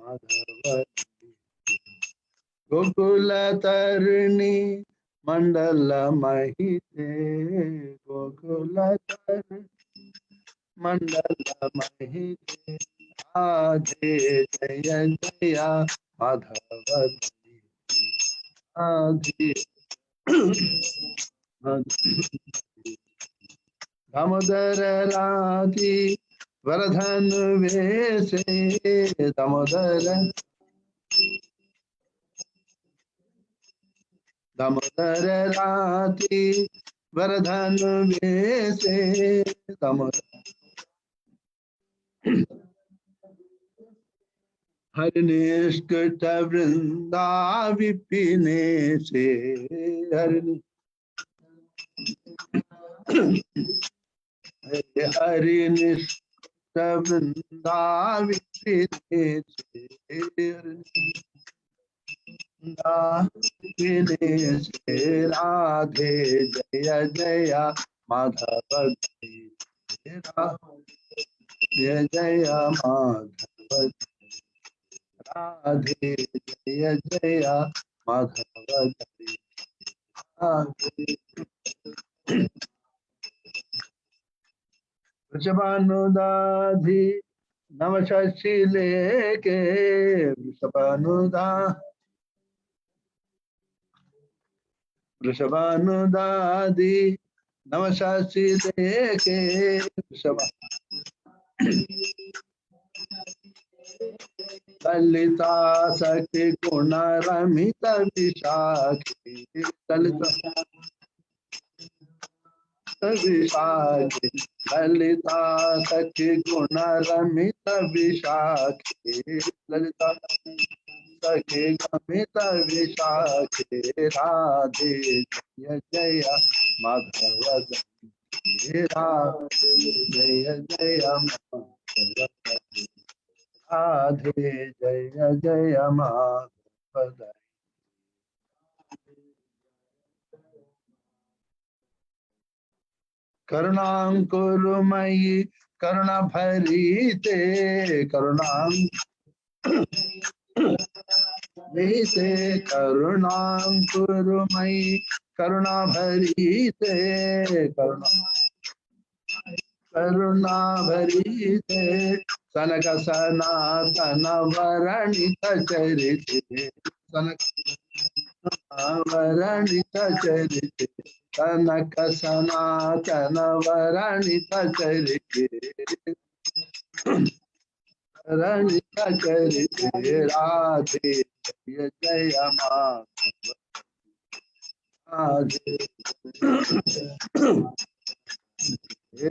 माधवती गोकुल तरणी मंडल महिते गोकुल तरणी मंडल महिते राधे जय जय माधवती राधे दामोदर राधी वरधन वेशे दामोदर राधी वरधन वेशे हरिनिष्कृत वृंदा विपिने से हरिनिष्कृत वृंदा विपिने से राधे जय जय माधवती जय जय माधवती राधे जय जय माधवती वृषभानुदाधि नवशि लेके वृषभानुदाधि नवशि लेके ललिता सखी गुण रमित विशाखी ललिता विशाखी ललिता सखी गुण रमित विशाखी ललिता सखी गमित विशाखी राधे जय जय माधवती राधे जय जय माधवती राधे जय जय माधवती करुणांकुरुमयि करुणा भरीते करुणांकुरुमयि करुणा भरीते करुणा भरीते सनक सनातन वर्णित चरिते सनक वर्णित चरिते कनक सनातन वर्णित चरिते वर्णित चरिते राधे जय जय माधव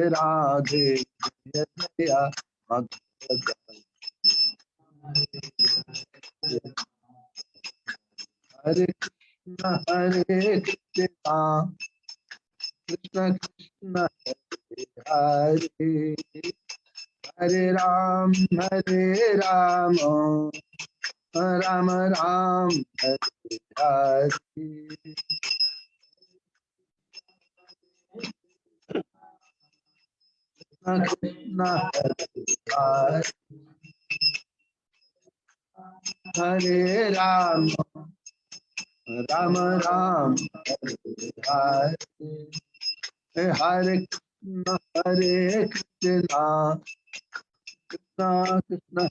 राधे जय जय माधव हरे कृष्ण कृष्ण कृष्ण हरे हरे हरे राम राम राम हरे हरे कृष्ण हरे राम राम राम हरे हरे हरे कृष्ण कृष्ण कृष्ण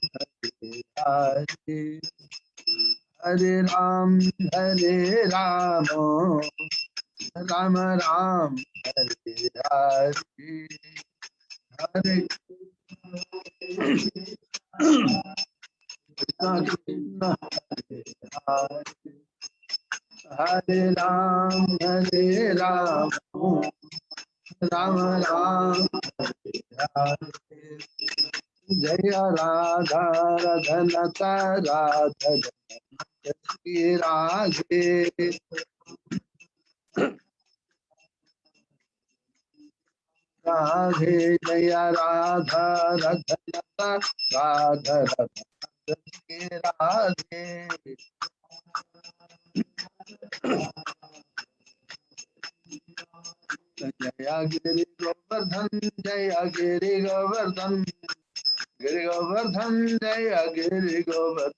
हरे हरे हरे राम राम राम हरे हरे हरे कृष्ण कृष्ण हरे हरे हरे राम राम राम हरे हरे जय राधा रघनता राधा श्री राधे राधे जय राधा रघनता राधा श्री राधे जय गिरि गोवर्धन जय Giri Govardhan Giri Govardhan Jaya Giri Govardhan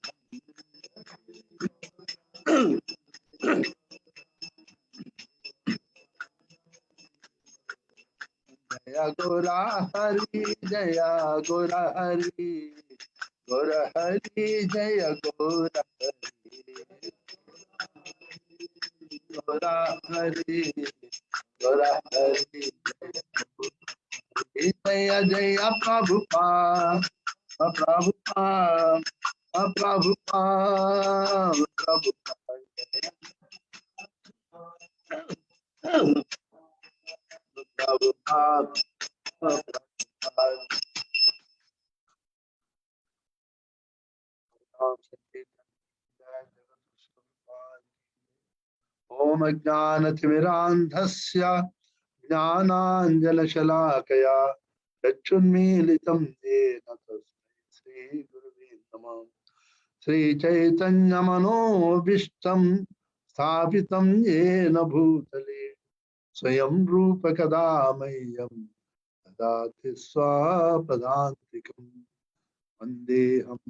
Jaya Gora Hari Jaya Gora Hari Gora Hari Jaya Gora Hari Gora Hari Gora Hari Jaya Jaya Prabhupada Prabhupada Prabhupada Prabhupada Prabhupada Prabhupada Om Jnanatimirandhasya Jnananjalashalaakaya Chachunmilitam Yena Tasmai Sri Gurave Namah Sri Chaitanya Manobishtam Sthapitam Yena Bhutale Swayam Rupa Kadamayam Dadati Swapadantikam Vandeham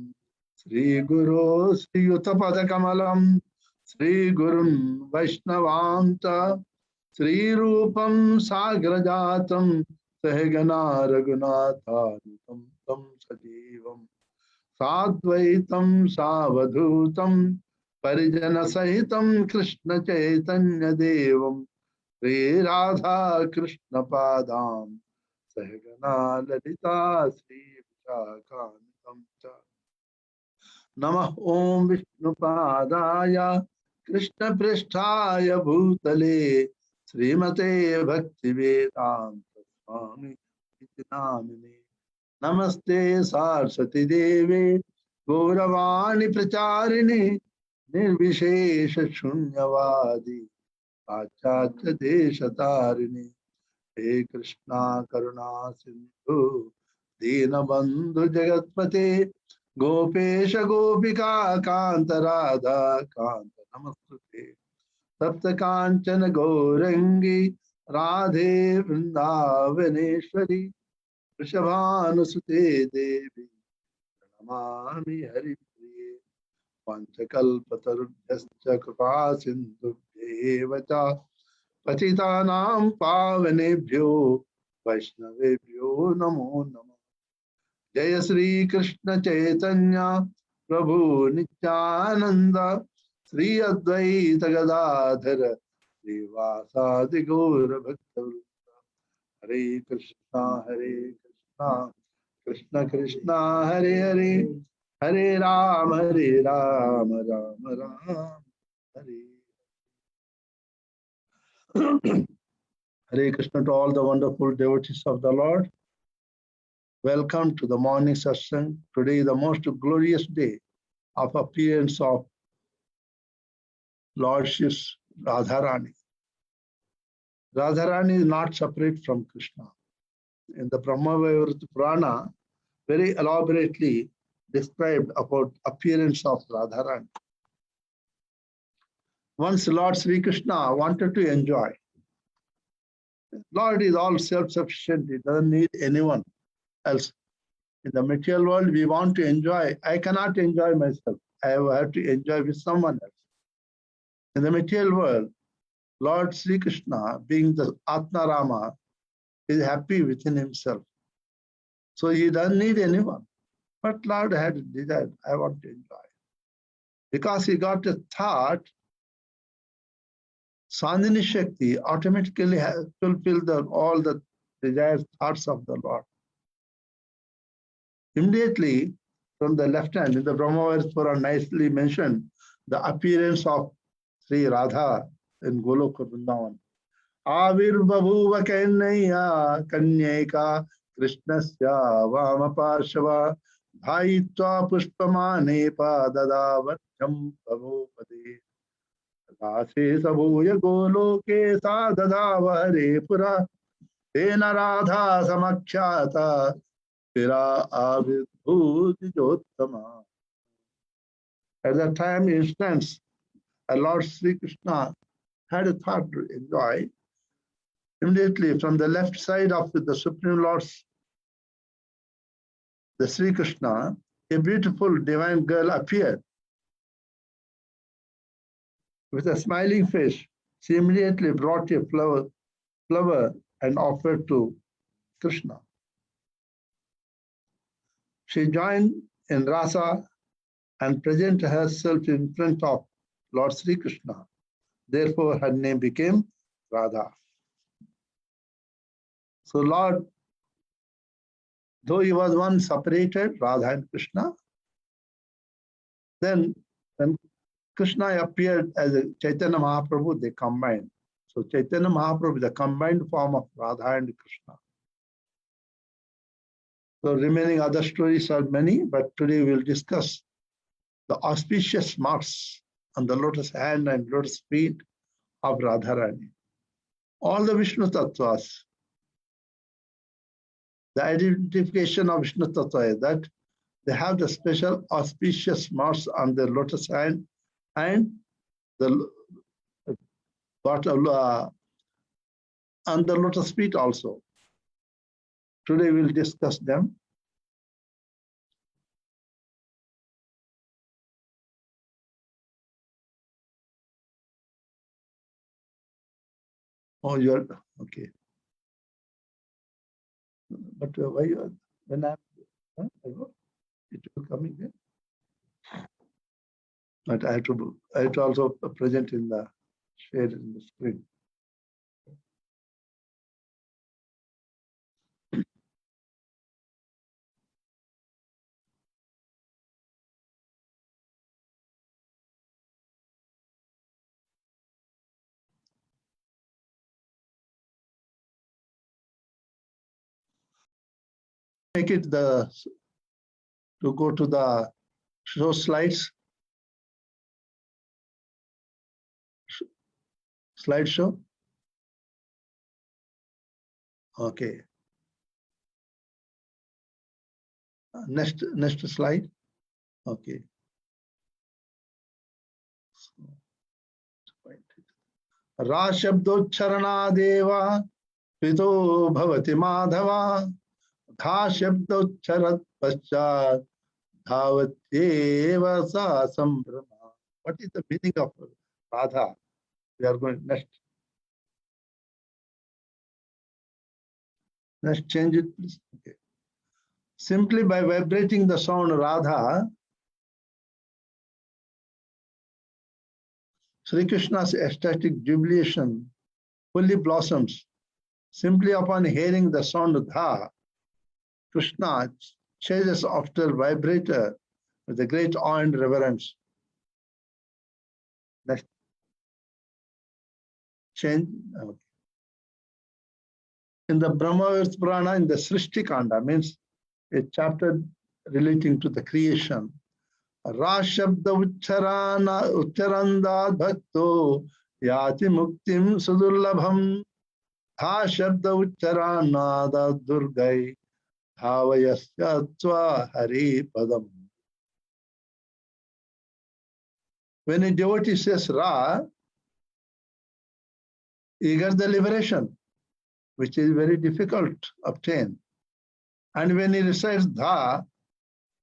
Sri Guru Sri Yuttapada Kamalam Sri Gurun Vaishnavanta Sri Rupam Sagrajatam Sahagana Raghunathanutam Tam Sajivam Sadvaitam Savadhutam Parijana Sahitam Krishna Chaitanya Devam Sri Radha Krishna Padam Sahagana Lalita Sri Vichakanitam Cha Namah Om Vishnupadaya Krishna Pristhaya Bhutale Srimate Bhakti Vedanta Swami Iti Namine Namaste Saraswati Devi Gauravani Pracharini Nirvishesha Shunyavadi Pachachya Desatarini He Krishna Karuna Sindhu Dinabandhu Jagatpate Gopesha Gopika Kanta Radha Kanta Namaste Sapta Kanchana Gaurangi Radhe Vrindavaneshwari Vrishabhanusute Devi Pranamami Haripriye Panchakalpatarubhyascha Kripa Sindhubhyeva Cha Patitanam Pavanebhyo Vaishnavebhyo Namo Namo Jaya Sri Krishna Chaitanya Prabhu Nityananda Sri Advaita Gadadhara Srivasadi Gaura Bhakta Hare Krishna Hare Krishna Krishna Krishna Hare Hare Hare Rama Rama Rama Hare Hare Krishna to all the wonderful devotees of the Lord. Welcome to the morning session. Today is the most glorious day of appearance of Lord Shri Radharani. Radharani is not separate from Krishna. In the Brahma-Vaivarta Purana, very elaborately described about appearance of Radharani. Once Lord Sri Krishna wanted to enjoy. Lord is all self-sufficient. He doesn't need anyone else. In the material world, we want to enjoy. I cannot enjoy myself. I have to enjoy with someone else. In the material world, Lord Sri Krishna, being the Atma Rama, is happy within himself. So he doesn't need anyone. But Lord had a desire, I want to enjoy. Because he got a thought, Sandhini Shakti automatically has fulfilled all the desired thoughts of the Lord. Immediately, from the left hand, in the Brahma Purana nicely mentioned, the appearance of Sri Radha in Goloka Vrindavan. Avirbhavuva Kennaya Kanyeka Krishnasya Vamaparshava Dhaitva Pushpamane Padadavatyam Prabhupade Rase Sabhuya Goloke Sadadava Hare Pura Tena Radha Samakshata Pira Avidbhuti Jottama. At that time, instance, Lord Sri Krishna had a thought to enjoy. Immediately from the left side of the Supreme Lord's the Sri Krishna, a beautiful divine girl appeared with a smiling face. She immediately brought a flower and offered to Krishna. She joined in rasa and presented herself in front of Lord Sri Krishna. Therefore, her name became Radha. So Lord, though he was one separated, Radha and Krishna, then when Krishna appeared as a Chaitanya Mahaprabhu, they combined. So Chaitanya Mahaprabhu is the combined form of Radha and Krishna. So remaining other stories are many, but today we'll discuss the auspicious marks on the lotus hand and lotus feet of Radharani. All the Vishnu Tattvas, the identification of Vishnu Tattva is that they have the special auspicious marks on their lotus hand and the on the lotus feet also. Today we'll discuss them. Oh, you're okay. But why you are, when I'm, it will come again. But I have to also present in the share in the screen. Make it to go to the show slides. Slideshow. Okay. Next slide. Okay. Ra shabdocharana deva pito bhavati madhava dha shabdocharat paschat dhavatyeva sa sambrama. What is the meaning of Radha? We are going next. Let's change it, please. Okay. Simply by vibrating the sound Radha, Sri Krishna's ecstatic jubilation fully blossoms. Simply upon hearing the sound Dha, Krishna chases after vibrator with a great awe and reverence. Next. Change. Okay. In the Brahmavirth Purana, in the Srishti Kanda, means a chapter relating to the creation. Ra Shabda Ucharanda Bhakto Yati Muktim Sudurlabham Dha Shabda Ucharanada Durgai Dhavayasya Hari Padam. When a devotee says Ra, he gets the liberation, which is very difficult to obtain. And when he recites Dha,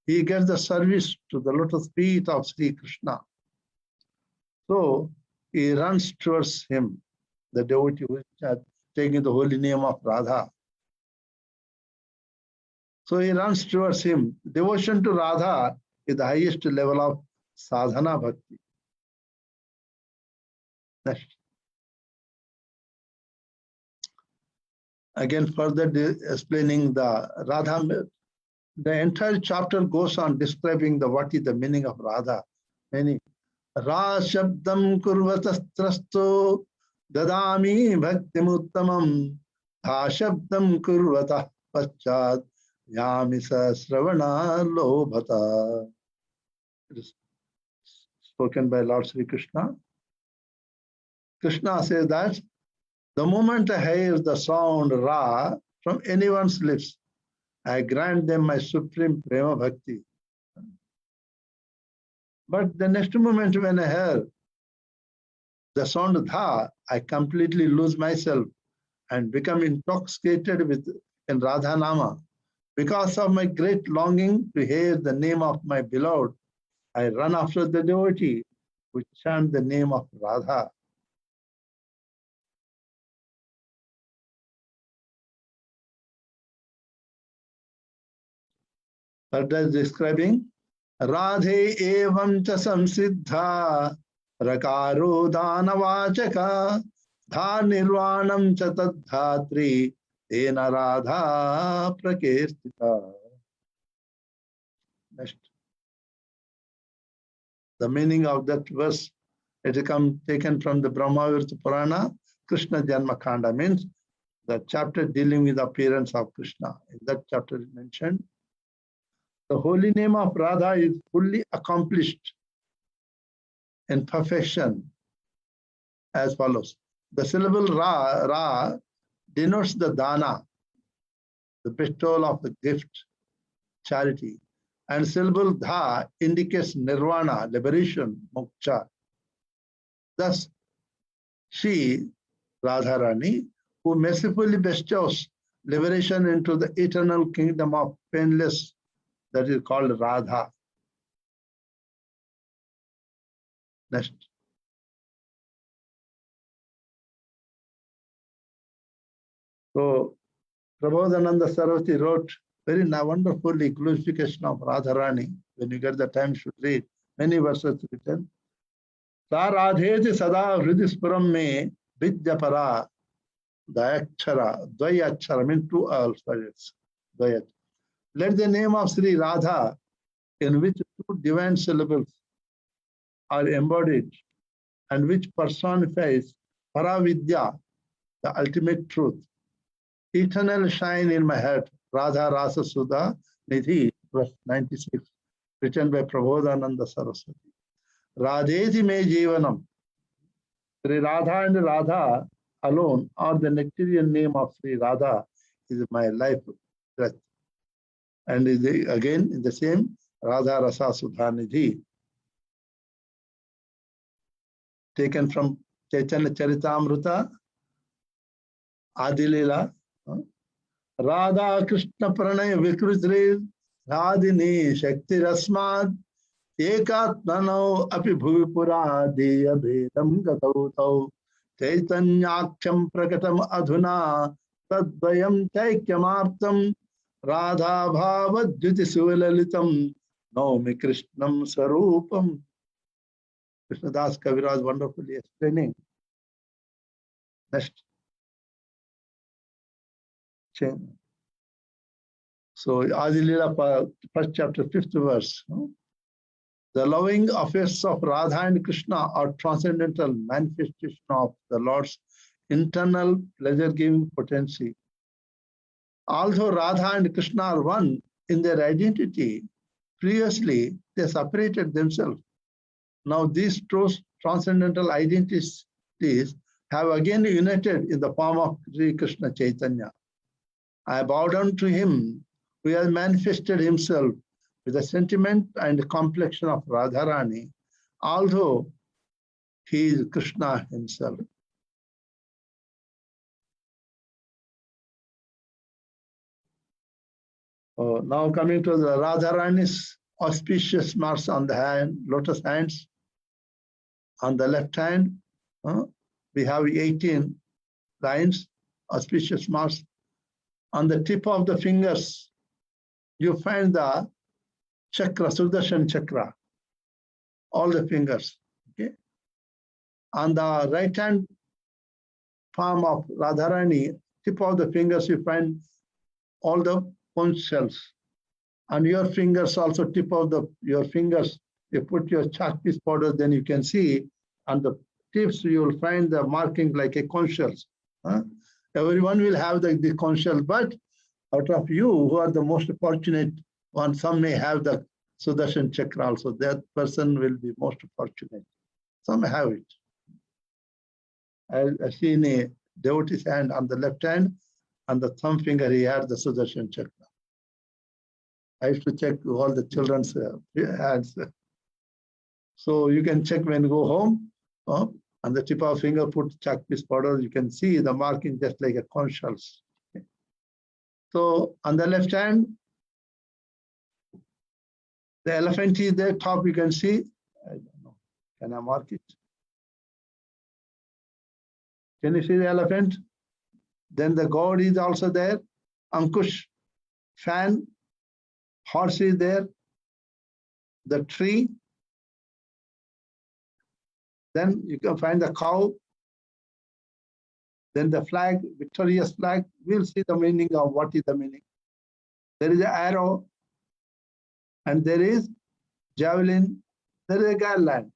he gets the service to the lotus feet of Sri Krishna. So he runs towards him, the devotee who is taking the holy name of Radha. So he runs towards him. Devotion to Radha is the highest level of sadhana bhakti. Next. Again, further explaining the Radha. The entire chapter goes on describing what is the meaning of Radha. Meaning, Ra Shabdam Kurvatastrasto Dadami Bhaktimuttamam Dha Shabdam Kurvata Paschat Yamisa Sravana Lobhata. It is spoken by Lord Sri Krishna. Krishna says that the moment I hear the sound Ra from anyone's lips, I grant them my supreme prema bhakti. But the next moment when I hear the sound Dha, I completely lose myself and become intoxicated in Radha Nama. Because of my great longing to hear the name of my beloved, I run after the devotee who chant the name of Radha. Further describing, Radhe evam cha samsiddha rakaro danavachaka dha nirvanam cha tadhatri tena radha prakirtita. Next. The meaning of that verse, it is taken from the Brahmavirta Purana, Krishna Janma Kanda, means the chapter dealing with the appearance of Krishna. In that chapter is mentioned, the holy name of Radha is fully accomplished in perfection as follows. The syllable Ra denotes the dana, the bestowal of the gift, charity. And syllable Dha indicates nirvana, liberation, moksha. Thus, she, Radharani, who mercifully bestows liberation into the eternal kingdom of painless, that is called Radha. Next. So, Prabodhananda Saraswati wrote very wonderful glorification of Radharani. When you get the time, you should read. Many verses written. Sa Radheti Sada Hridispuram me Vidyapara Dayakshara. Dvayakshara means two alphabets. Let the name of Sri Radha, in which two divine syllables are embodied and which personifies Paravidya, the ultimate truth, eternal shine in my heart. Radha Rasa Sudha Nidhi, verse 96, written by Prabodhananda Saraswati. Radheti me jivanam. Sri Radha and Radha alone, or the nectarian name of Sri Radha, is my life breath. And is again in the same Radha Rasa Sudha Nidhi, taken from Chaitanya Charitamrita, Adilila, Radha Krishna Pranay Vikrutri Radhini Shakti Rasmad Ekatmanau Api Bhuvipura Deya Bhedam Gatau Chaitanyaksham Prakatam Adhuna Tadvayam Chaikyamartam Radha Bhava Jyoti Suvalalitam Naumi Krishnam Sarupam. Krishnadas Kaviraj wonderfully explaining. Next. So, Adilila, first chapter, 5th verse. The loving affairs of Radha and Krishna are transcendental manifestation of the Lord's internal pleasure-giving potency. Although Radha and Krishna are one in their identity, previously they separated themselves. Now these two transcendental identities have again united in the form of Sri Krishna Chaitanya. I bow down to him who has manifested himself with the sentiment and complexion of Radharani, although he is Krishna himself. Now coming to the Radharani's auspicious marks on the hand, lotus hands. On the left hand, we have 18 lines, auspicious marks. On the tip of the fingers, you find the chakra, Sudarshan chakra, all the fingers. Okay. On the right hand palm of Radharani, tip of the fingers, you find all the conch shells. On your fingers, also tip of your fingers, you put your chalk piece powder, then you can see on the tips you will find the marking like a conch shells. Everyone will have the conch shell, but out of you who are the most fortunate one, some may have the Sudarshan chakra also. That person will be most fortunate. Some have it. I see in a devotee's hand on the left hand, on the thumb finger he had the Sudarshan chakra. I used to check all the children's hands. So you can check when you go home. On the tip of finger, put chalk piece powder. You can see the marking just like a conch shells. Okay. So on the left hand, The elephant is there, top you can see. I don't know. Can I mark it? Can you see the elephant? Then the god is also there. Ankush, fan, horse is there. The tree. Then you can find the cow. Then the flag, victorious flag. We'll see the meaning of what is the meaning. There is an arrow. And there is javelin. There is a garland.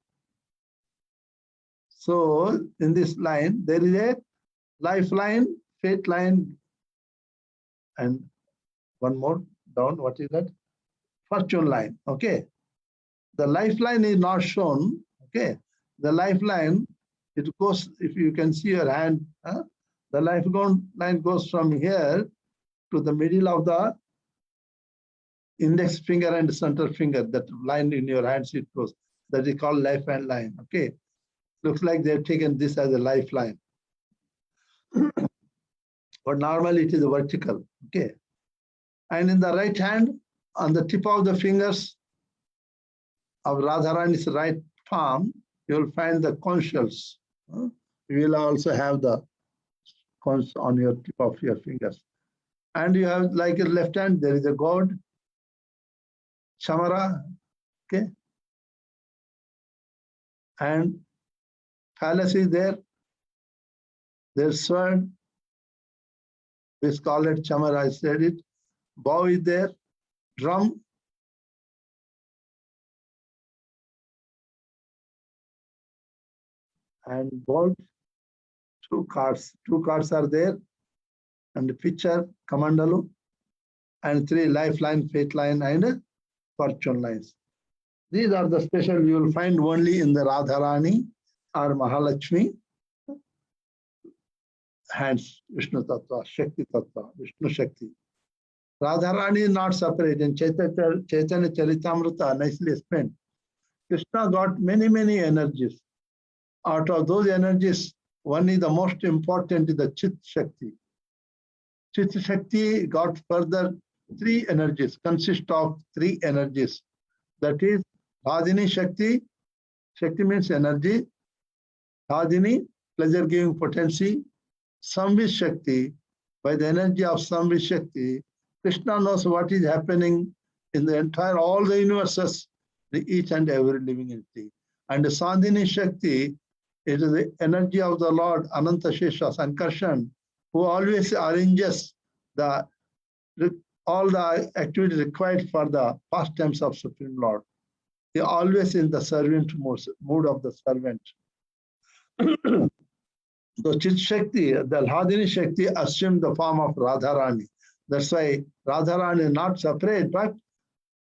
So in this line, there is a lifeline, fate line, and one more down. What is that? Fortune line. Okay. The lifeline is not shown. Okay. The lifeline, it goes, if you can see your hand, the lifeline goes from here to the middle of the index finger and center finger. That line in your hands, it goes. That is called lifeline line. Okay. Looks like they've taken this as a lifeline. But normally it is vertical. Okay. And in the right hand, on the tip of the fingers of Radharani's right palm, you will find the conch shells. You will also have the conch on your tip of your fingers. And you have, like your left hand, there is a god, Chamara. Okay. And palace is there. There's sword. We call it Chamara, I said it. Bow is there. Drum. And board. Two cards. Two cards are there. And the picture, Kamandalu. And three lifeline, fate line, and fortune lines. These are the special you will find only in the Radharani or Mahalakshmi hands, Vishnu Tattva, Shakti Tattva, Vishnu Shakti. Radharani is not separate. In Chaitanya Charitamrita, nicely explained. Krishna got many, many energies. Out of those energies, one is the most important is the Chit Shakti. Chit Shakti got further three energies, consist of three energies. That is Radhini Shakti. Shakti means energy. Radhini, pleasure-giving potency. Samvit Shakti, by the energy of Samvit Shakti, Krishna knows what is happening in the entire, all the universes, each and every living entity. And the Sandhini Shakti, it is the energy of the Lord, Ananta Shesha, Sankarshan, who always arranges all the activities required for the pastimes of Supreme Lord. He always in the servant mood of the servant. So Chit Shakti, the Radhini Shakti assumed the form of Radharani. That's why Radharani is not separate, but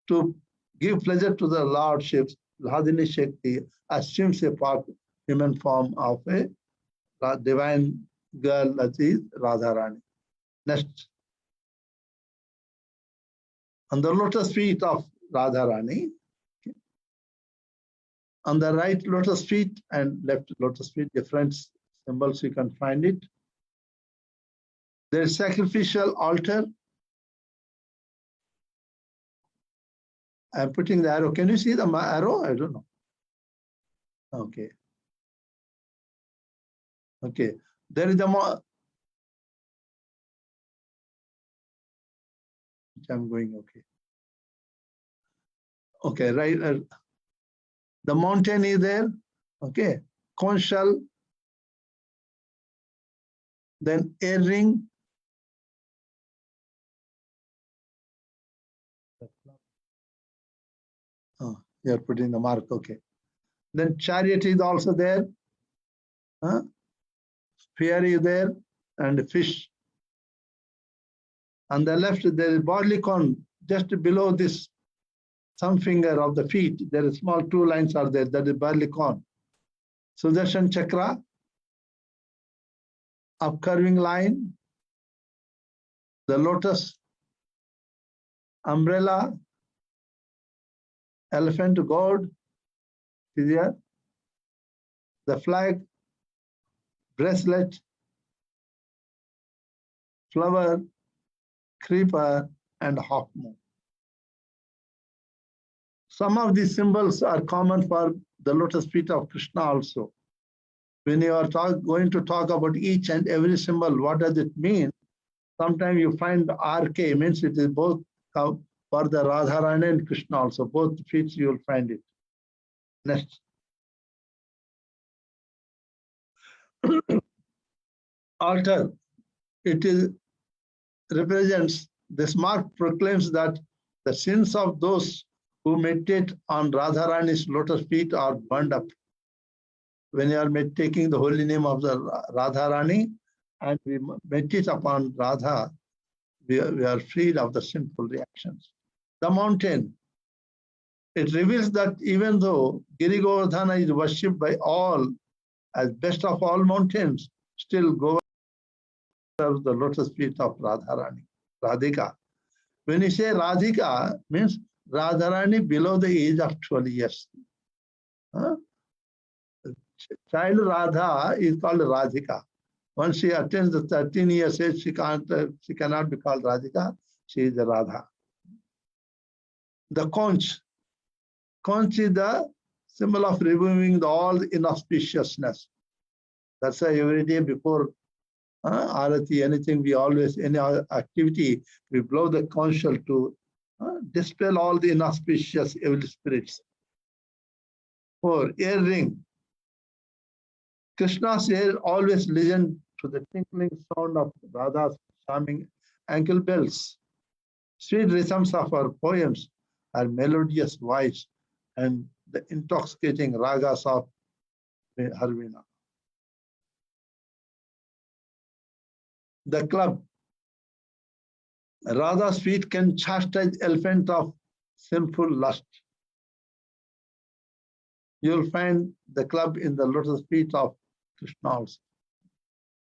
to give pleasure to the Lordship, Radhini Shakti assumes a human form of a divine girl, that is Radharani. Next. On the lotus feet of Radharani, okay. On the right lotus feet and left lotus feet, different symbols you can find it. There is sacrificial altar. I'm putting the arrow. Can you see the arrow? I don't know. Okay. Okay. There is the I'm going okay. Okay, right. The mountain is there. Okay. Conch shell. Then air ring. Oh, you're putting the mark. Okay. Then chariot is also there. Spear is there and fish. On the left, there is barley corn. Just below this thumb finger of the feet, there is small two lines are there. That is barley corn. Sudarshan chakra, upcurving line, the lotus, umbrella, elephant god, here, the flag, bracelet, flower, creeper, and hawk moon. Some of these symbols are common for the lotus feet of Krishna also. When you are going to talk about each and every symbol, what does it mean? Sometimes you find RK means it is both for the Radharani and Krishna also. Both feet you will find it. Next. Altar. It is represents, this mark proclaims that the sins of those who meditate on Radharani's lotus feet are burned up. When you are taking the holy name of the Radharani and we meditate upon Radha, we are freed of the sinful reactions. The mountain. It reveals that even though Giri Govardhana is worshipped by all as best of all mountains, still Govardhana serves the lotus feet of Radharani, Radhika. When you say Radhika, means Radharani below the age of 12 years. Child Radha is called Radhika. Once she attains the 13 years age, she cannot be called Radhika. She is the Radha. The conch. Conch is the symbol of removing all inauspiciousness. That's why every day before Arati, anything, we always, any activity, we blow the conch shell to dispel all the inauspicious evil spirits. 4. Earring. Krishna's ear always listened to the tinkling sound of Radha's charming ankle bells. Sweet rhythms of her poems, her melodious voice, and the intoxicating ragas of her veena. The club. Radha's feet can chastise elephant of sinful lust. You'll find the club in the lotus feet of Krishna also,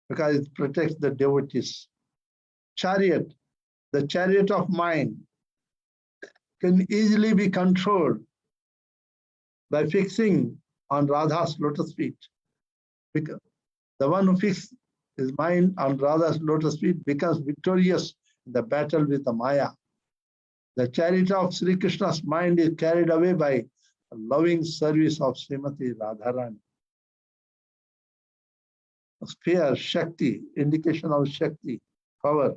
because it protects the devotees. Chariot. The chariot of mind can easily be controlled by fixing on Radha's lotus feet. Because the one who fixes his mind on Radha's lotus feet becomes victorious in the battle with the Maya. The chariot of Sri Krishna's mind is carried away by a loving service of Srimati Radharani. Sphere, Shakti, indication of Shakti, power.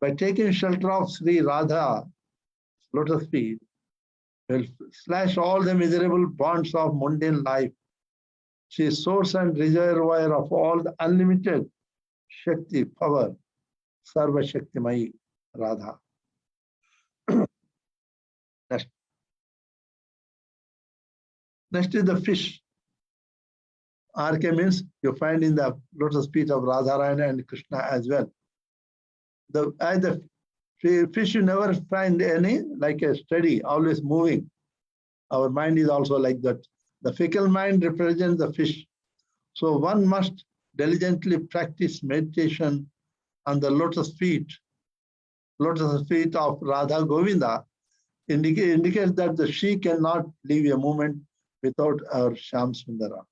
By taking shelter of Sri Radha, lotus feet, will slash all the miserable bonds of mundane life. She is source and reservoir of all the unlimited Shakti, power, Sarva Shaktimai, Radha. Next is the fish. RK means you find in the lotus feet of Radharani and Krishna as well. The fish you never find any like a steady, always moving. Our mind is also like that. The fickle mind represents the fish. So one must diligently practice meditation on the lotus feet of Radha Govinda, indicates that she cannot leave a moment without our Shyam Sundara.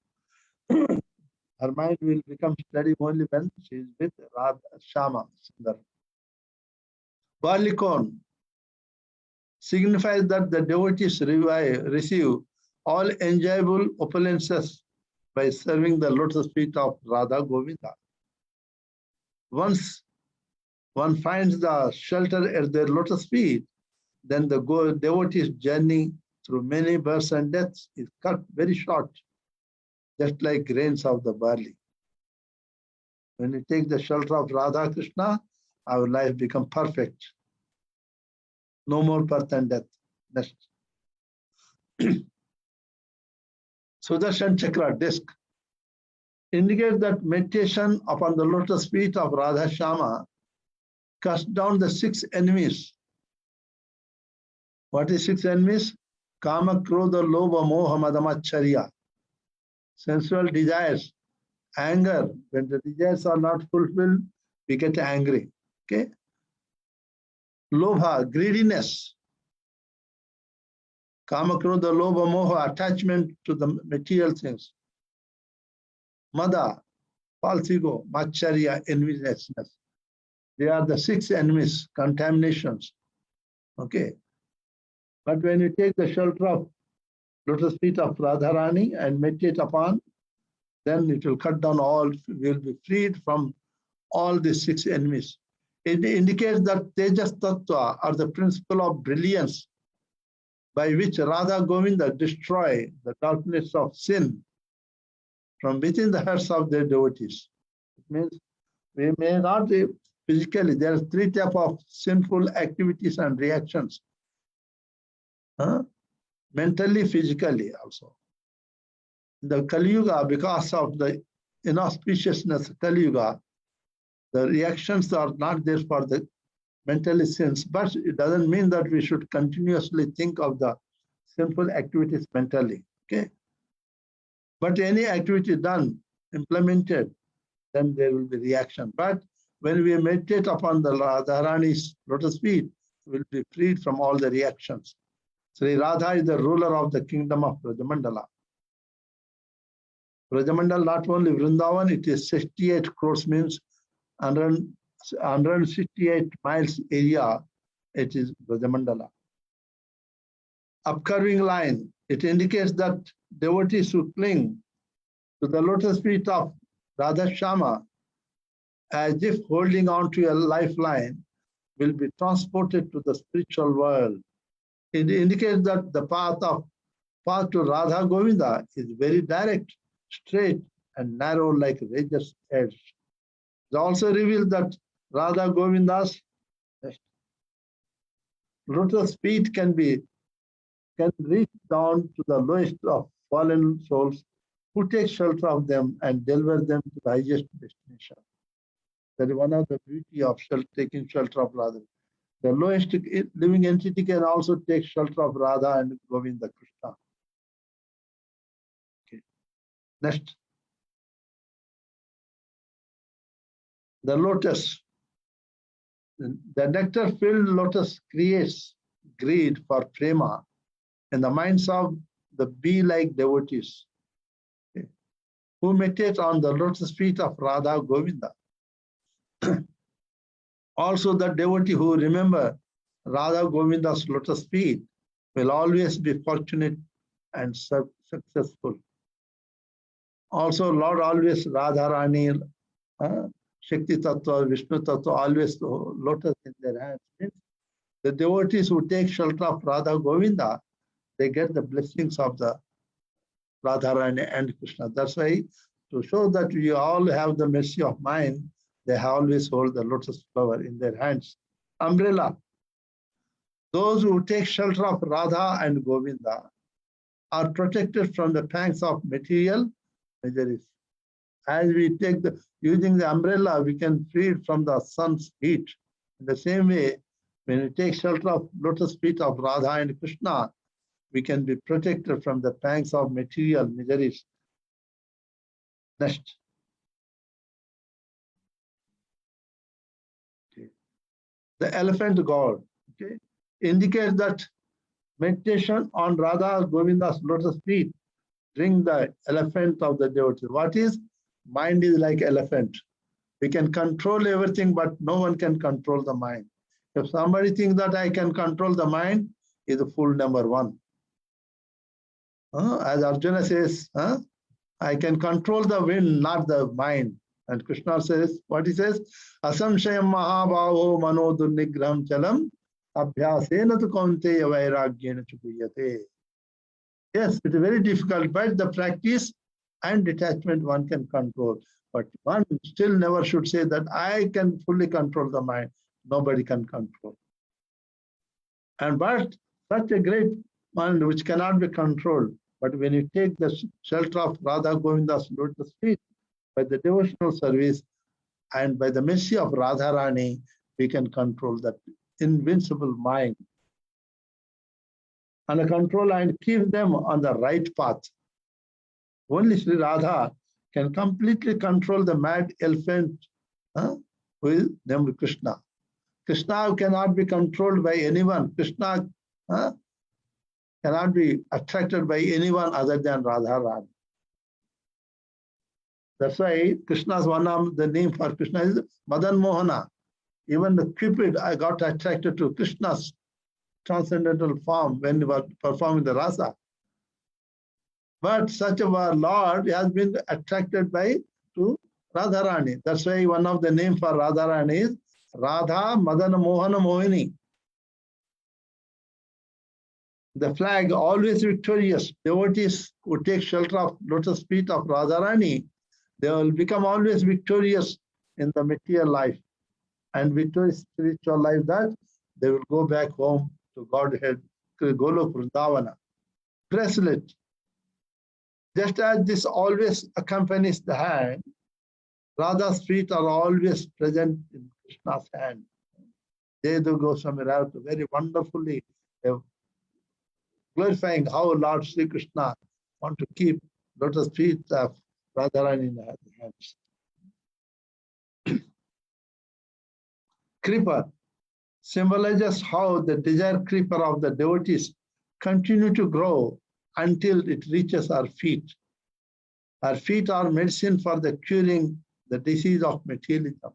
Her mind will become steady only when she is with Radha Shyama Sundara. Barley corn signifies that the devotees receive all enjoyable opulences by serving the lotus feet of Radha Govinda. Once one finds the shelter at their lotus feet, then the devotee's journey through many births and deaths is cut very short, just like grains of the barley. When we take the shelter of Radha Krishna, our life becomes perfect. No more birth and death. Next. Sudarshan Chakra, disc, indicates that meditation upon the lotus feet of Radha Shyama cuts down the 6 enemies. What is 6 enemies? Kama, Krodha, Lobha, Moha, Madamacharya. Sensual desires, anger. When the desires are not fulfilled, we get angry. Okay? Lobha, greediness. Kama, Krodha, Lobha, Moha, attachment to the material things. Mada, false ego. Macharya, enviousness. They are the 6 enemies, contaminations. Okay. But when you take the shelter of lotus feet of Radharani and meditate upon, then it will cut down all, will be freed from all the 6 enemies. It indicates that Tejas Tattva, or the principle of brilliance, by which Radha Govinda destroy the darkness of sin from within the hearts of their devotees. It means we may not physically, there are 3 types of sinful activities and reactions. Mentally, physically also. The Kali Yuga, because of the inauspiciousness of Kali Yuga, the reactions are not there for the mentally sins, but it doesn't mean that we should continuously think of the sinful activities mentally. Okay? But any activity done, implemented, then there will be reaction. But when we meditate upon the Radharani's lotus feet, we will be freed from all the reactions. Sri Radha is the ruler of the kingdom of Brajamandala. Brajamandala, not only Vrindavan, it is 68 crores, means 168 miles area, it is Brajamandala. Upcurving line, it indicates that devotees who cling to the lotus feet of Radhashtami as if holding on to a lifeline will be transported to the spiritual world. It indicates that the path to Radha Govinda is very direct, straight, and narrow like razor's edge. It also reveals that Radha Govinda's lotus feet can reach down to the lowest of fallen souls who take shelter of them and deliver them to the highest destination. That is one of the beauty of taking shelter of Radha. The lowest living entity can also take shelter of Radha and Govinda Krishna. Okay. Next. The lotus. The nectar-filled lotus creates greed for prema in the minds of the bee-like devotees, okay, who meditate on the lotus feet of Radha Govinda. Also, the devotee who remember Radha Govinda's lotus feet will always be fortunate and successful. Also, Lord always Radharani, Shakti Tattva, Vishnu Tattva, always lotus in their hands. Means the devotees who take shelter of Radha Govinda, they get the blessings of the Radharani and Krishna. That's why, to show that we all have the mercy of mind, they always hold the lotus flower in their hands. Umbrella. Those who take shelter of Radha and Govinda are protected from the pangs of material miseries. As we take using the umbrella, we can free from the sun's heat. In the same way, when we take shelter of lotus feet of Radha and Krishna, we can be protected from the pangs of material miseries. Next. Okay. The elephant god, okay, indicates that meditation on Radha Govinda's lotus feet bring the elephant of the devotee. What is? Mind is like elephant. We can control everything, but no one can control the mind. If somebody thinks that I can control the mind, is a fool number one. As Arjuna says, I can control the wind, not the mind. And Krishna says, what he says? Asamshayam mahabhavo mano durnigraham chalam abhyasena tu kaunteya vairagyena chukuyate. Yes, it is very difficult, but the practice and detachment one can control. But one still never should say that I can fully control the mind. Nobody can control. And but such a great mind which cannot be controlled. But when you take the shelter of Radha Govinda's lotus feet, by the devotional service and by the mercy of Radharani, we can control that invincible mind. And control and keep them on the right path. Only Sri Radha can completely control the mad elephant who is named Krishna. Krishna cannot be controlled by anyone. Krishna cannot be attracted by anyone other than Radharani. That's why Krishna's one of the name for Krishna is Madan Mohana. Even the Cupid got attracted to Krishna's transcendental form when he was performing the rasa. But such a Lord has been attracted to Radharani. That's why one of the names for Radharani is Radha Madana Mohana Mohini. The flag always victorious. Devotees who take shelter of lotus feet of Radharani, they will become always victorious in the material life and victorious spiritual life, that they will go back home to Godhead, Golok Vrindavana. Bracelet. Just as this always accompanies the hand, Radha's feet are always present in Krishna's hand. Jayadeva Goswami wrote very wonderfully glorifying how Lord Sri Krishna want to keep lotus feet of Radharani in his hands. Creeper symbolizes how the desire creeper of the devotees continue to grow until it reaches our feet. Our feet are medicine for the curing the disease of materialism.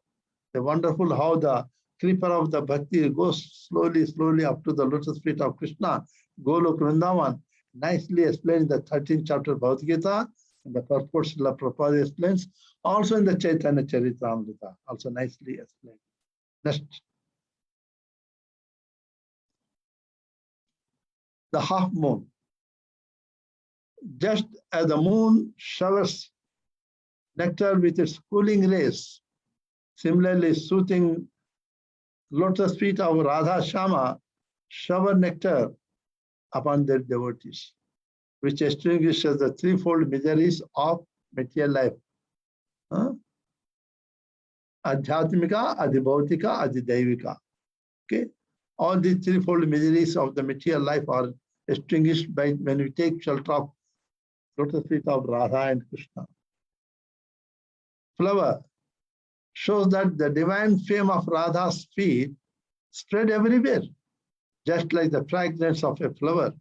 The wonderful how the creeper of the bhakti goes slowly, slowly up to the lotus feet of Krishna, Golok Vrindavan, nicely explained in the 13th chapter of Bhagavad Gita, and the purport Srila Prabhupada explains, also in the Chaitanya Charitamrita, also nicely explained. Next. The half moon. Just as the moon showers nectar with its cooling rays, similarly soothing lotus feet of Radhashtami shower nectar upon their devotees, which extinguishes the threefold miseries of material life. Adhyatmika, Adhibhautika, Adhidaivika. Okay? All these threefold miseries of the material life are extinguished by when we take shelter of lotus feet of Radha and Krishna. Flower shows that the divine fame of Radha's feet spread everywhere, just like the fragrance of a flower.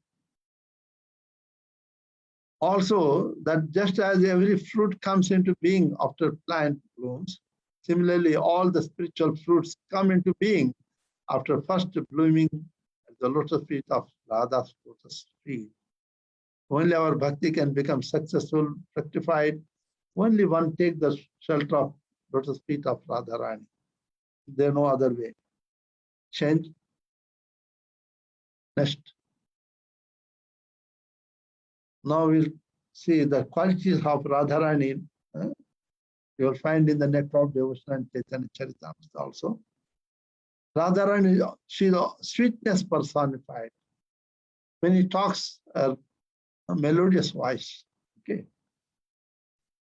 Also, that just as every fruit comes into being after plant blooms, similarly all the spiritual fruits come into being after first blooming at the lotus feet of Radha's lotus feet. Only our bhakti can become successful, rectified. Only one take the shelter of lotus feet of Radharani. There is no other way. Change. Next. Now we'll see the qualities of Radharani. You will find in the Nectar of Devotion and Chaitanya Charitamrita also. Radharani, she is the sweetness personified. When he talks, a melodious voice. Okay.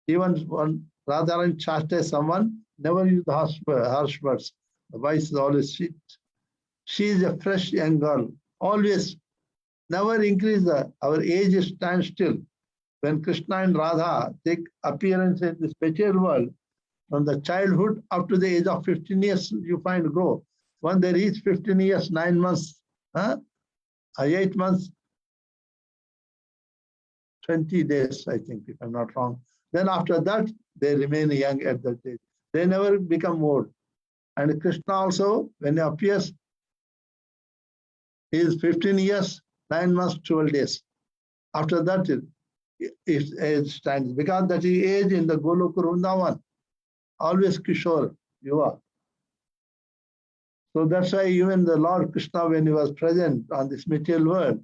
Even when Radharani chastises someone, never use the harsh words. The voice is always sweet. She is a fresh young girl. Always, never increase our age stands still. When Krishna and Radha take appearance in this material world, from the childhood up to the age of 15 years, you find grow. When they reach 15 years, 9 months, 8 months, 20 days, I think, if I'm not wrong. Then after that, they remain young at that age. They never become old. And Krishna also, when he appears, he is 15 years, 9 months, 12 days. After that, his age stands. Because that is age in the Golok Vrindavan. Always Kishore, Yuva. So that's why even the Lord Krishna, when he was present on this material world,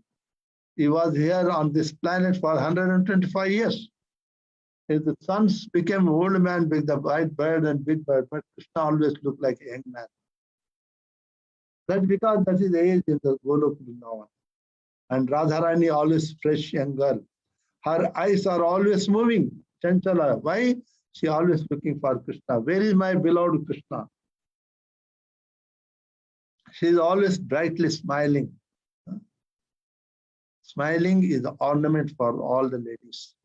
he was here on this planet for 125 years. His sons became old man with the white bird and big bird, but Krishna always looked like a young man. That's because that is the age in the Golok Vrindavan. And Radharani always fresh young girl. Her eyes are always moving. Chanchala. Why? She always looking for Krishna. Where is my beloved Krishna? She is always brightly smiling. Smiling is the ornament for all the ladies.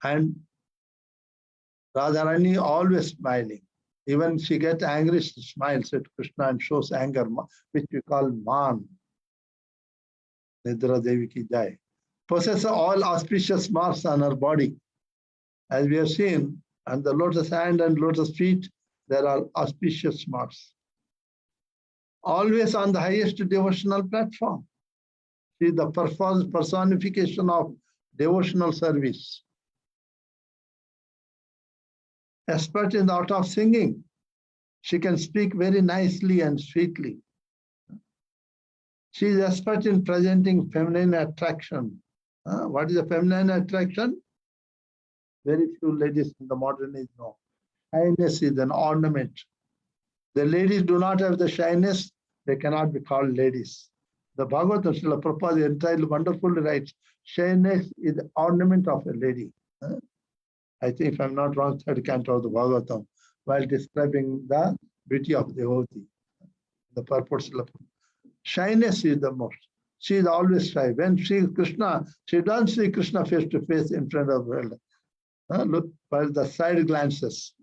And Radharani always smiling. Even she gets angry, she smiles at Krishna and shows anger, which we call man. Nidra Devi ki jai. Possesses all auspicious marks on her body. As we have seen, on the lotus hand and lotus feet, there are auspicious marks. always on the highest devotional platform. She is the personification of devotional service. Expert in the art of singing. She can speak very nicely and sweetly. She is expert in presenting feminine attraction. What is a feminine attraction? Very few ladies in the modern age know. Shyness is an ornament. The ladies do not have the shyness, they cannot be called ladies. The Bhagavatam, Srila Prabhupada entirely wonderfully writes, shyness is the ornament of a lady. I think, if I'm not wrong, third canto of the Bhagavatam, while describing the beauty of devotee, the purport. Shyness is the most. She is always shy. When she Krishna, she doesn't see Krishna face to face in front of her. Look by the side glances.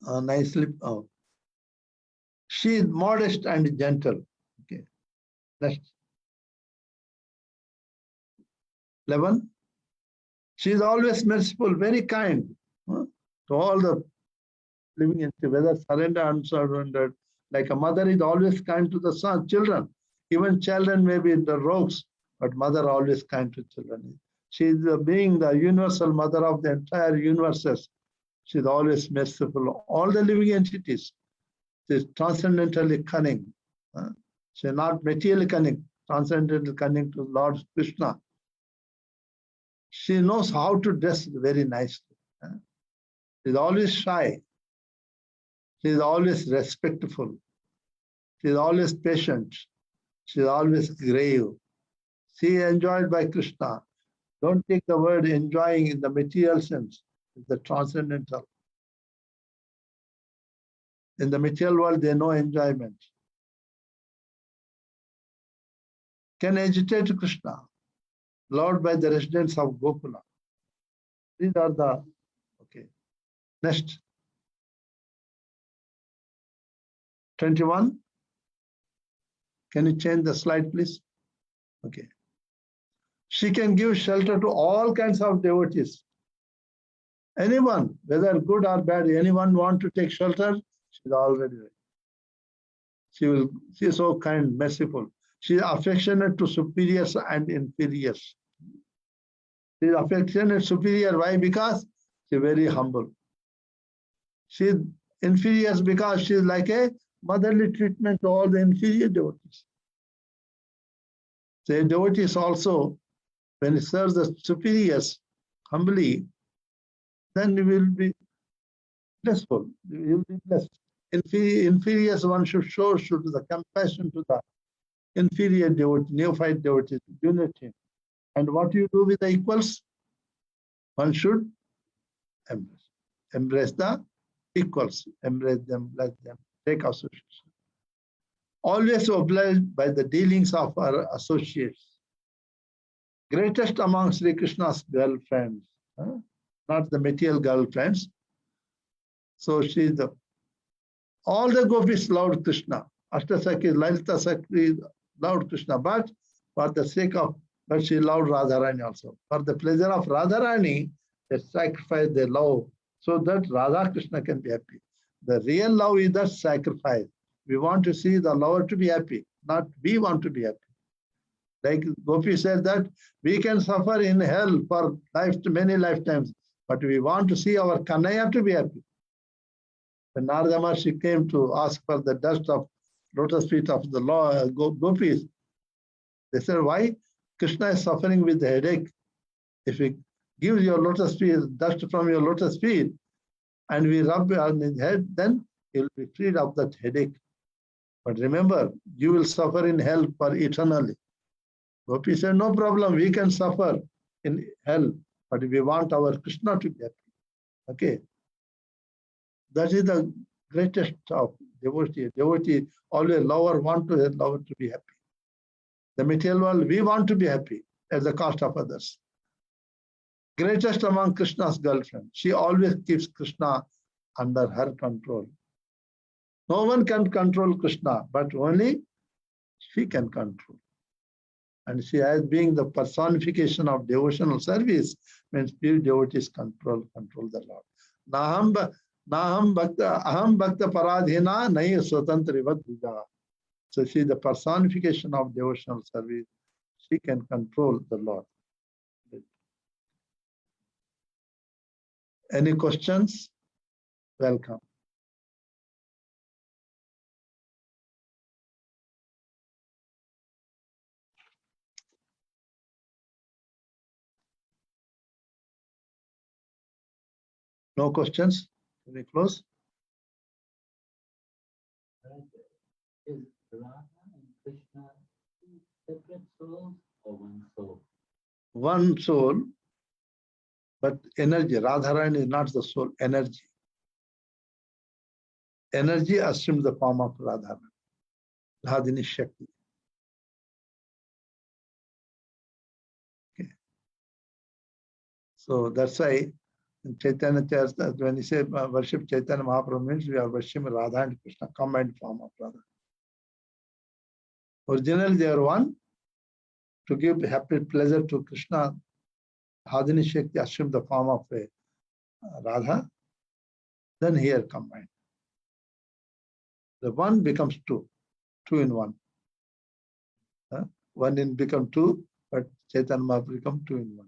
Nicely. She is modest and gentle. Okay. Next. 11. She is always merciful, very kind to all the living entity, whether surrendered or unsurrendered. Like a mother is always kind to the son, children. Even children may be in the rogues, but mother always kind to children. She is being the universal mother of the entire universes. She is always merciful. All the living entities. She is transcendentally cunning. She is not materially cunning, transcendental cunning to Lord Krishna. She knows how to dress very nicely. She is always shy. She is always respectful. She is always patient. She is always grave. She is enjoyed by Krishna. Don't take the word enjoying in the material sense. It's the transcendental. In the material world, there is no enjoyment. Can agitate Krishna, loved by the residents of Gokula. These are the, okay. Next. 21. Can you change the slide, please? Okay. She can give shelter to all kinds of devotees. Anyone, whether good or bad, anyone want to take shelter, she's already ready. She is so kind, merciful. She is affectionate to superiors and inferiors. She is affectionate superior. Why? Because she is very humble. She is inferior because she is like a motherly treatment to all the inferior devotees. The devotees also, when he serves the superiors humbly, then he will be blissful. He will be blessed. Inferiors, one should show the compassion to the inferior devotee, neophyte devotees, unity. And what you do with the equals? One should embrace the equals, embrace them, bless them, take association. Always obliged by the dealings of our associates. Greatest among Sri Krishna's girlfriends, not the material girlfriends. So she is all the gopis loved Krishna. Ashtasakhi, Lalita Sakhi loved Krishna, but for the sake of, but she loved Radharani also. For the pleasure of Radharani, they sacrifice their love so that Radha Krishna can be happy. The real love is that sacrifice. We want to see the lover to be happy, not we want to be happy. Like Gopi said that we can suffer in hell for many lifetimes, but we want to see our Kanhaiya to be happy. When Narada Maharshi came to ask for the dust of lotus feet of the Gopis, they said, why? Krishna is suffering with the headache. If he gives your lotus feet, dust from your lotus feet, and we rub it on his head, then he will be freed of that headache. But remember, you will suffer in hell for eternally. Gopi said, no problem, we can suffer in hell, but we want our Krishna to be happy. Okay. That is the greatest of devotee. Devotee, always lover want to lover to be happy. The material world, we want to be happy at the cost of others. Greatest among Krishna's girlfriend. She always keeps Krishna under her control. No one can control Krishna, but only she can control. And she, as being the personification of devotional service, means pure devotees control the Lord. Naham bhakta, aham bhakta paradhina nahi swatantrivat bija. So she is the personification of devotional service. She can control the Lord. Any questions? Welcome. No questions? Can we close? Is Radha and Krishna two separate souls or one soul? One soul, but energy. Radharani is not the soul, energy. Energy assumes the form of Radharani. Radhini Shakti. Okay. So that's why in Chaitanya Charita, when you say worship Chaitanya Mahaprabhu, means we are worshiping Radha and Krishna, combined form of Radha. Originally they are one. To give happy pleasure to Krishna, Radhini Shakti assumed the form of a Radha. Then here combined. The one becomes two in one. One in become two, but Chaitanya Mahaprabhu become two in one.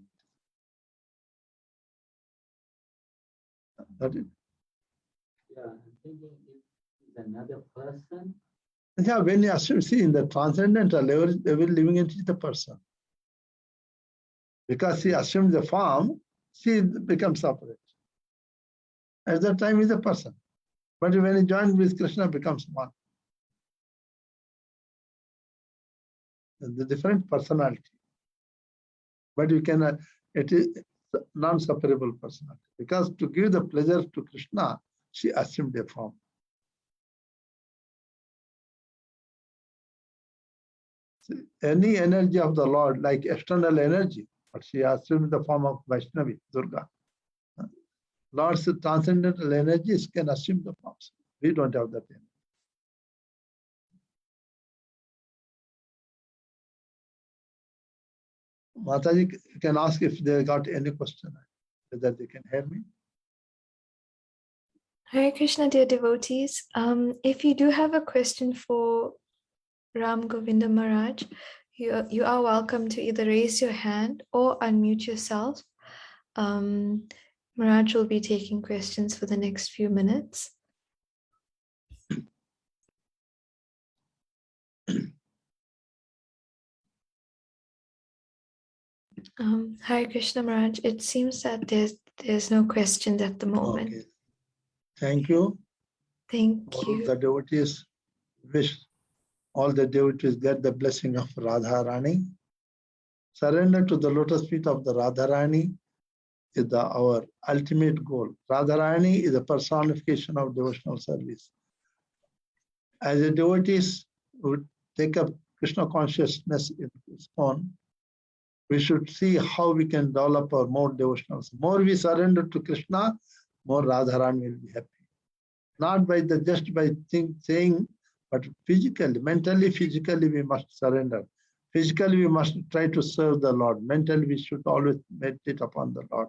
That is. Yeah, I'm thinking it's another person. Yeah, when you assume, see, in the transcendental level, living entity is the person. Because he assumes the form, she becomes separate. At that time, he is a person. But when he joins with Krishna, becomes one. The different personality. But you cannot, it is non-separable personality. Because to give the pleasure to Krishna, she assumed a form. See, any energy of the Lord, like external energy, but she assumed the form of Vaishnavi, Durga. Lord's transcendental energies can assume the forms. We don't have that energy. Mataji, you can ask if they got any question, whether they can hear me. Hare Krishna, dear devotees. If you do have a question for Ram Govinda Maharaj, you are welcome to either raise your hand or unmute yourself. Maharaj will be taking questions for the next few minutes. Hare Krishna Maharaj, it seems that there's no questions at the moment. Okay. Thank you. Thank All you. the devotees wish all the devotees get the blessing of Radharani. Surrender to the lotus feet of the Radharani is our ultimate goal. Radharani is a personification of devotional service. As a devotees who take up Krishna consciousness in its own, we should see how we can develop our more devotionals. More we surrender to Krishna, more Radharani will be happy. Not by just by saying, but physically, mentally, physically we must surrender. Physically we must try to serve the Lord. Mentally we should always meditate upon the Lord.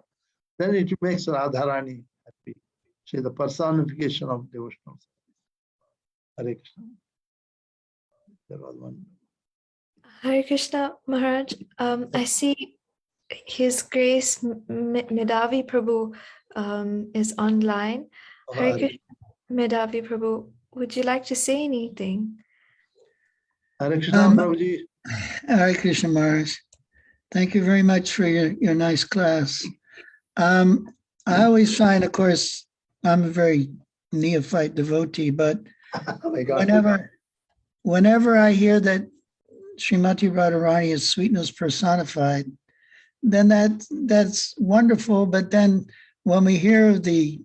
Then it makes Radharani happy. She is the personification of devotional service. Hare Krishna. There was one. Hare Krishna Maharaj, I see His Grace Medavi Prabhu is online. Hare Krishna Medavi Prabhu, would you like to say anything? Hare Krishna Prabhuji. Hare Krishna Maharaj. Thank you very much for your nice class. I always find, of course, I'm a very neophyte devotee, but whenever I hear that Srimati Radharani is sweetness personified, then that's wonderful. But then when we hear the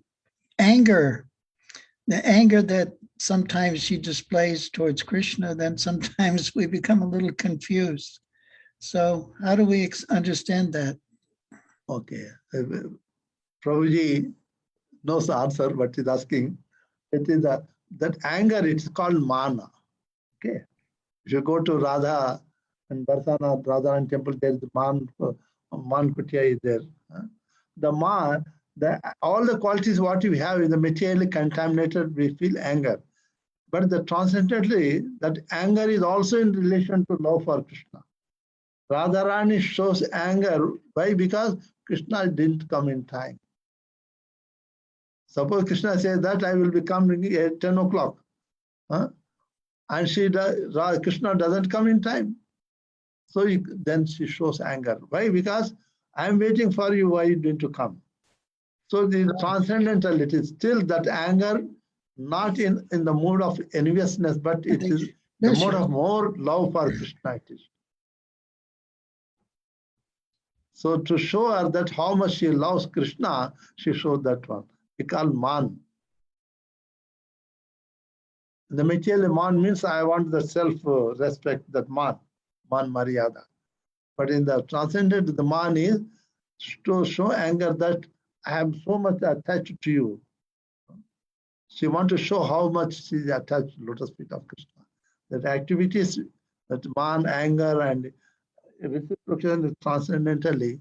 anger that sometimes she displays towards Krishna, then sometimes we become a little confused. So how do we understand that? Okay. Prabhuji knows the answer, but he's asking. It is that anger, it's called mana. Okay. If you go to Radha In Barsana Radharani temple, there is Man Kutia is there. The Man, all the qualities what we have in the materially contaminated, we feel anger. But the transcendently, that anger is also in relation to love for Krishna. Radharani shows anger. Why? Because Krishna didn't come in time. Suppose Krishna says that I will be coming at 10 o'clock. And Krishna doesn't come in time. So then she shows anger. Why? Because I'm waiting for you. Why you didn't come? So the transcendental, it is still that anger, not in the mood of enviousness, but it is the mode of more love for Krishna. It is. So to show her that how much she loves Krishna, she showed that one. We call man. The material man means I want the self-respect, that man Maryada. But in the transcendent, the man is to show anger that I am so much attached to you. She wants to show how much she is attached to lotus feet of Krishna. That activities, that man, anger, and reciprocation transcendentally,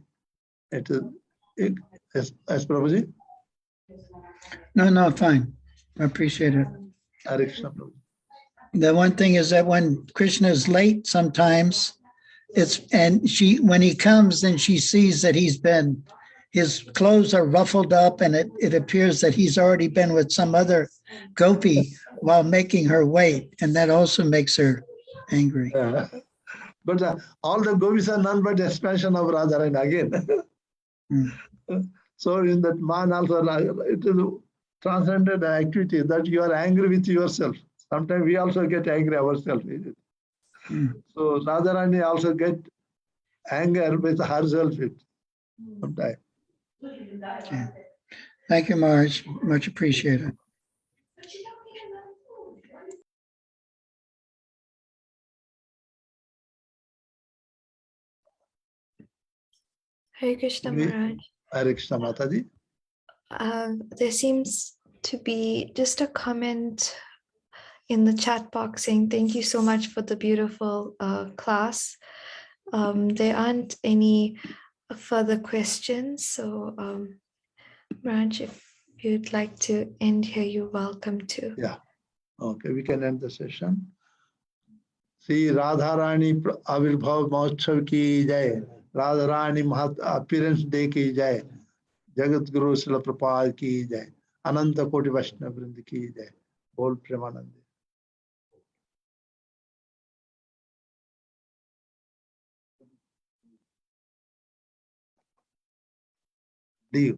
it is, as Prabhuji? No, fine. I appreciate it. Hare Krishna, Prabhuji. The one thing is that when Krishna is late sometimes, when he comes, then she sees that his clothes are ruffled up, and it appears that he's already been with some other gopi while making her wait. And that also makes her angry. But all the gopis are none but expansion of Radharani again. So in that man also, it is transcendent activity that you are angry with yourself. Sometimes we also get angry ourselves. So Radharani also get anger with herself sometimes. Okay. Thank you, Maharaj. Much appreciated. Hare Krishna Maharaj. Hare Krishna Mataji. There seems to be just a comment in the chat box saying thank you so much for the beautiful class. There aren't any further questions, so Maharaj, if you'd like to end here, you're welcome to. Yeah. Okay, we can end the session. Sri Radharani Avirbhav Mahotsav ki jai. Radharani Appearance Day ki jai. Jagat Guru Srila Prabhupada ki jai. Ananta Koti Vaishnava Vrind ki jai. Bol Premanande. Leave.